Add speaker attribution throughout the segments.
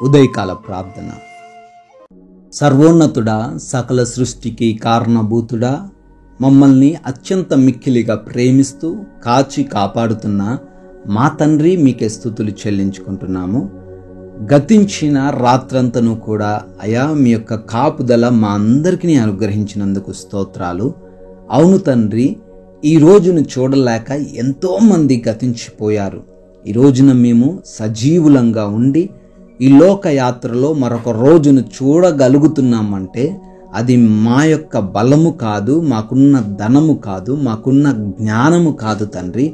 Speaker 1: ఉదయకాల ప్రార్థన. సర్వోన్నతుడా, సకల సృష్టికి కారణభూతుడా, మమ్మల్ని అత్యంత మిక్కిలిగా ప్రేమిస్తూ కాచి కాపాడుతున్న మా తండ్రి, మీకే స్తుతులు చెల్లించుకుంటున్నాము. గతించిన రాత్రంతను కూడా అయా మీ యొక్క కాపుదల మా అందరికీ అనుగ్రహించినందుకు స్తోత్రాలు. అవును తండ్రి, ఈ రోజును చూడలేక ఎంతోమంది గతించిపోయారు. ఈ రోజున మేము సజీవులంగా ఉండి ఈ లోకయాత్రలో మరొక రోజును చూడగలుగుతున్నామంటే అది మా యొక్క బలము కాదు, మాకున్న ధనము కాదు, మాకున్న జ్ఞానము కాదు తండ్రి.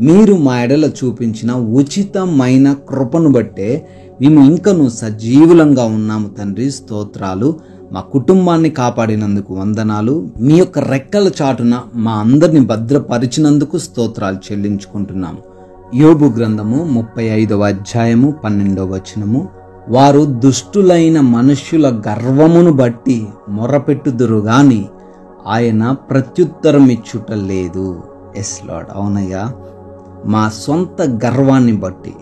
Speaker 1: మీరు మా ఎడల చూపించిన ఉచితమైన కృపను బట్టే మేము ఇంకను సజీవులంగా ఉన్నాము తండ్రి. స్తోత్రాలు. మా కుటుంబాన్ని కాపాడినందుకు వందనాలు. మీ యొక్క రెక్కల చాటున మా అందరిని భద్రపరిచినందుకు స్తోత్రాలు చెల్లించుకుంటున్నాము. యోబు గ్రంథము 35వ అధ్యాయము 12వ వచనము, వారు దుష్టులైన మనుష్యుల గర్వమును బట్టి మొరపెట్టుదురు గాని ఆయన ప్రత్యుత్తరం ఇచ్చుట లేదు. ఎస్ లార్డ్, అవునయ్యా. మా సొంత గర్వాన్ని బట్టి,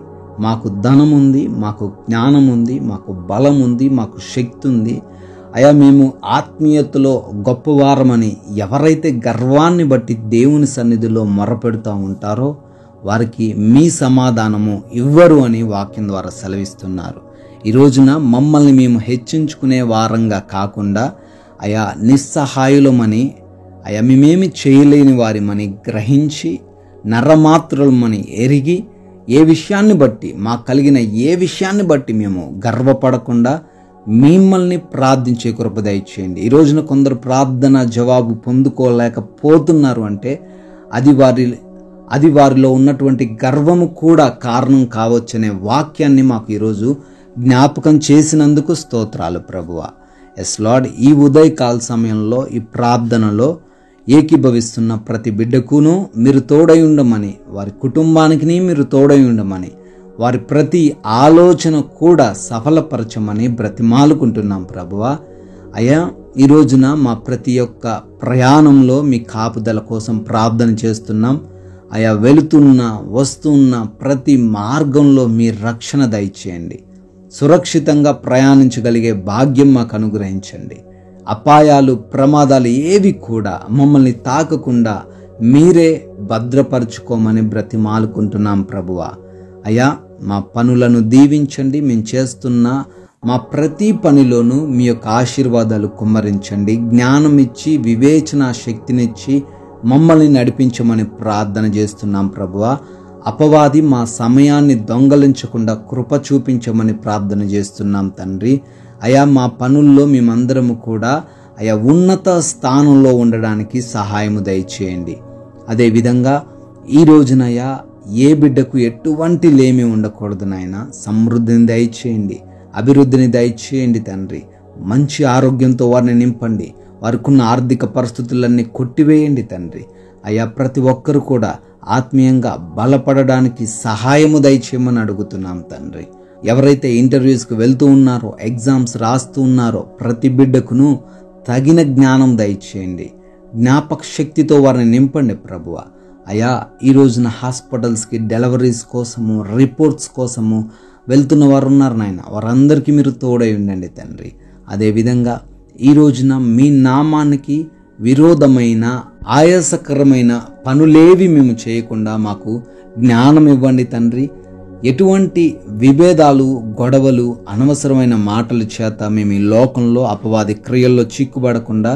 Speaker 1: మాకు ధనం ఉంది, మాకు జ్ఞానం ఉంది, మాకు బలం ఉంది, మాకు శక్తి ఉంది, అయా మేము ఆత్మీయతలో గొప్పవారమని ఎవరైతే గర్వాన్ని బట్టి దేవుని సన్నిధిలో మొరపెడుతూ ఉంటారో వారికి మీ సమాధానము ఇవ్వరు అని వాక్యం ద్వారా సెలవిస్తున్నారు. ఈ రోజున మమ్మల్ని మేము హెచ్చించుకునే వారంగా కాకుండా అయా నిస్సహాయులమని, అయా మేమేమి చేయలేని వారిమని గ్రహించి, నరమాత్రులమని ఎరిగి, ఏ విషయాన్ని బట్టి, మాకు కలిగిన ఏ విషయాన్ని బట్టి మేము గర్వపడకుండా మిమ్మల్ని ప్రార్థించే కృప దయచేయండి. ఈ రోజున కొందరు ప్రార్థన జవాబు పొందుకోలేకపోతున్నారు అంటే అది వారిలో ఉన్నటువంటి గర్వము కూడా కారణం కావచ్చనే వాక్యాన్ని మాకు ఈరోజు జ్ఞాపకం చేసినందుకు స్తోత్రాలు ప్రభువా. ఎస్ లార్డ్, ఈ ఉదయకాల సమయంలో ఈ ప్రార్థనలో ఏకీభవిస్తున్న ప్రతి బిడ్డకును మీరు తోడై ఉండమని, వారి కుటుంబానికి మీరు తోడై ఉండమని, వారి ప్రతి ఆలోచన కూడా సఫలపరచమని బ్రతిమాలుకుంటున్నాం ప్రభువా. అయ్యా, ఈ రోజున మా ప్రతి ఒక్క ప్రయాణంలో మీ కాపుదల కోసం ప్రార్థన చేస్తున్నాం. అయా, వెళుతున్న వస్తున్న ప్రతి మార్గంలో మీ రక్షణ దయచేయండి. సురక్షితంగా ప్రయాణించగలిగే భాగ్యం మాకు అనుగ్రహించండి. అపాయాలు, ప్రమాదాలు ఏవి కూడా మమ్మల్ని తాకకుండా మీరే భద్రపరచుకోమని బ్రతిమాలుకుంటున్నాం ప్రభువా. అయ్యా, మా పనులను దీవించండి. మేము చేస్తున్న మా ప్రతి పనిలోనూ మీ యొక్క ఆశీర్వాదాలు కుమ్మరించండి. జ్ఞానం ఇచ్చి, వివేచన శక్తినిచ్చి మమ్మల్ని నడిపించమని ప్రార్థన చేస్తున్నాం ప్రభువా. అపవాది మా సమయాన్ని దొంగలించకుండా కృప చూపించమని ప్రార్థన చేస్తున్నాం తండ్రి. అయా, మా పనుల్లో మేమందరము కూడా అయా ఉన్నత స్థానంలో ఉండడానికి సహాయము దయచేయండి. అదేవిధంగా ఈ రోజునయ్యా ఏ బిడ్డకు ఎటువంటి లేమి ఉండకూడదు నాయన. సమృద్ధిని దయచేయండి, అభివృద్ధిని దయచేయండి తండ్రి. మంచి ఆరోగ్యంతో వారిని నింపండి. వారికి ఉన్న ఆర్థిక పరిస్థితులన్నీ కొట్టివేయండి తండ్రి. అయ్యా, ప్రతి ఒక్కరు కూడా ఆత్మీయంగా బలపడడానికి సహాయము దయచేయమని అడుగుతున్నాం తండ్రి. ఎవరైతే ఇంటర్వ్యూస్కి వెళ్తూ ఉన్నారో, ఎగ్జామ్స్ రాస్తూ ఉన్నారో ప్రతి బిడ్డకును తగిన జ్ఞానం దయచేయండి. జ్ఞాపక శక్తితో వారిని నింపండి ప్రభువా. అయ్యా, ఈ రోజున హాస్పిటల్స్కి డెలివరీస్ కోసము, రిపోర్ట్స్ కోసము వెళ్తున్న వారు ఉన్నారు నాయన. వారందరికీ మీరు తోడై ఉండండి తండ్రి. అదేవిధంగా ఈ రోజున మీ నామానికి విరోధమైన, ఆయాసకరమైన పనులేవి మేము చేయకుండా మాకు జ్ఞానం ఇవ్వండి తండ్రి. ఎటువంటి విభేదాలు, గొడవలు, అనవసరమైన మాటల చేత మేము ఈ లోకంలో అపవాది క్రియల్లో చిక్కుబడకుండా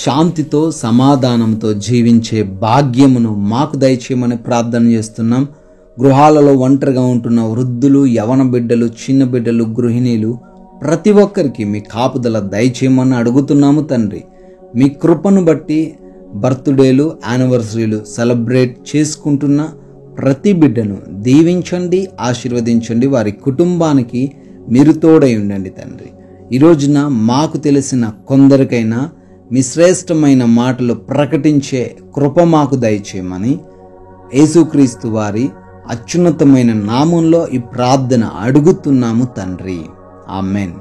Speaker 1: శాంతితో, సమాధానంతో జీవించే భాగ్యమును మాకు దయచేయమని ప్రార్థన చేస్తున్నాం. గృహాలలో ఒంటరిగా ఉంటున్న వృద్ధులు, యవన బిడ్డలు, చిన్న బిడ్డలు, గృహిణీలు ప్రతి ఒక్కరికి మీ కాపుదల దయచేయమని అడుగుతున్నాము తండ్రి. మీ కృపను బట్టి బర్త్డేలు, యానివర్సరీలు సెలబ్రేట్ చేసుకుంటున్న ప్రతి బిడ్డను దీవించండి, ఆశీర్వదించండి. వారి కుటుంబానికి మీరు తోడై ఉండండి తండ్రి. ఈ రోజున మాకు తెలిసిన కొందరికైనా మీ శ్రేష్టమైన మాటలు ప్రకటించే కృప మాకు దయచేయమని యేసుక్రీస్తు వారి అత్యున్నతమైన నామంలో ఈ ప్రార్థన అడుగుతున్నాము తండ్రి. ఆమెన్.